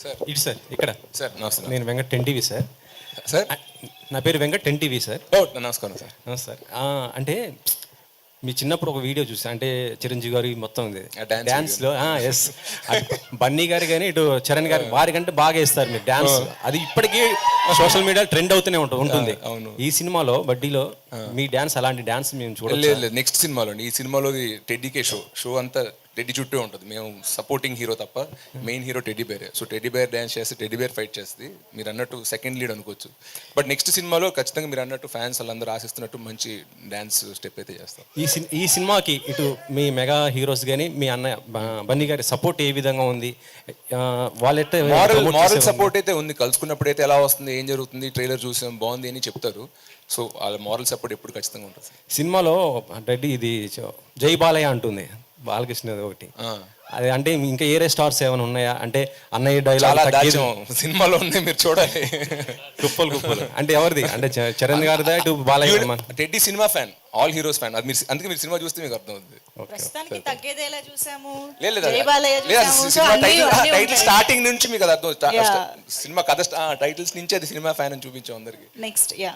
Sir ఇటు sir ఇక్కడ sir నమస్తే నేను వెంకట్ 10 టీవీ సార్. సార్ నా పేరు వెంకట్ 10 టీవీ సార్. ఓ నమస్కారం సార్. సార్ అంటే మీ చిన్నప్పుడు ఒక వీడియో చూసా, అంటే చిరంజీవి గారి మొత్తం ఇది dance డ్యాన్స్లో ఎస్ బన్నీ గారు కానీ ఇటు చరణ్ గారు వారికంటే బాగా వేస్తారు మీరు డ్యాన్స్. అది ఇప్పటికీ సోషల్ మీడియాలో ట్రెండ్ అవుతూనే ఉంటుంది. అవును. ఈ సినిమాలో బడ్డీలో మీ డ్యాన్స్ అలాంటి డ్యాన్స్ మేము లేదు చూడలేదు. లేదు నెక్స్ట్ సినిమాలో అండి. ఈ సినిమాలో టెడ్డీకే షో అంతా టెడ్డీ చుట్టూ ఉంటుంది. మేము సపోర్టింగ్ హీరో తప్ప మెయిన్ హీరో టెడ్డీ బేరే. సో టెడ్డీ బేర్ డ్యాన్స్ చేస్తే టెడ్డీ బేర్ ఫైట్ చేస్తుంది. మీరు అన్నట్టు సెకండ్ లీడ్ అనుకోవచ్చు. బట్ నెక్స్ట్ సినిమాలో ఖచ్చితంగా మీరు అన్నట్టు ఫ్యాన్స్ వాళ్ళందరూ ఆశిస్తున్నట్టు మంచి డ్యాన్స్ స్టెప్ అయితే చేస్తాం. ఈ సినిమాకి ఇటు మీ మెగా హీరోస్ కానీ మీ అన్నయ్య బన్నీ గారి సపోర్ట్ ఏ విధంగా ఉంది? వాళ్ళైతే మారల్ సపోర్ట్ అయితే ఉంది. కలుసుకున్నప్పుడు అయితే ఎలా వస్తుంది, ఏం జరుగుతుంది, ట్రైలర్ చూసాం బాగుంది అని చెప్తారు. సో వాళ్ళ మారల్ సపోర్ట్ ఎప్పుడు ఖచ్చితంగా ఉంటుంది. సినిమాలో రెడ్డి ఇది జై బాలయ్య అంటుంది బాలకృష్ణ ఒకటి. అది అంటే ఇంకా ఏరే స్టార్స్ ఏమైనా ఉన్నాయా? అంటే అన్నయ్య డైలాగ్ సినిమాలో ఉంది, మీరు చూడాలి. కుప్పలు అంటే ఎవరిది? అంటే చరణ్ గారిదా ఇటు Balayya? Teddy cinema fan, all heroes fan. అది మీరు అందుకే మీరు సినిమా చూస్తే మీకు అర్థం అవుతుంది. ప్రస్తుతానికి తగ్గేదేలా చూసాము. లేదు జై బాలయ్య చూసాము. సో సినిమా అన్నీ టైటిల్ ఉంటాయి. స్టార్టింగ్ నుంచి మీకు అది అర్థం. Yeah. సినిమా కథ టైటిల్స్ నుంచి అది సినిమా ఫ్యాన్ అని చూపించాం అందరికి. Next yeah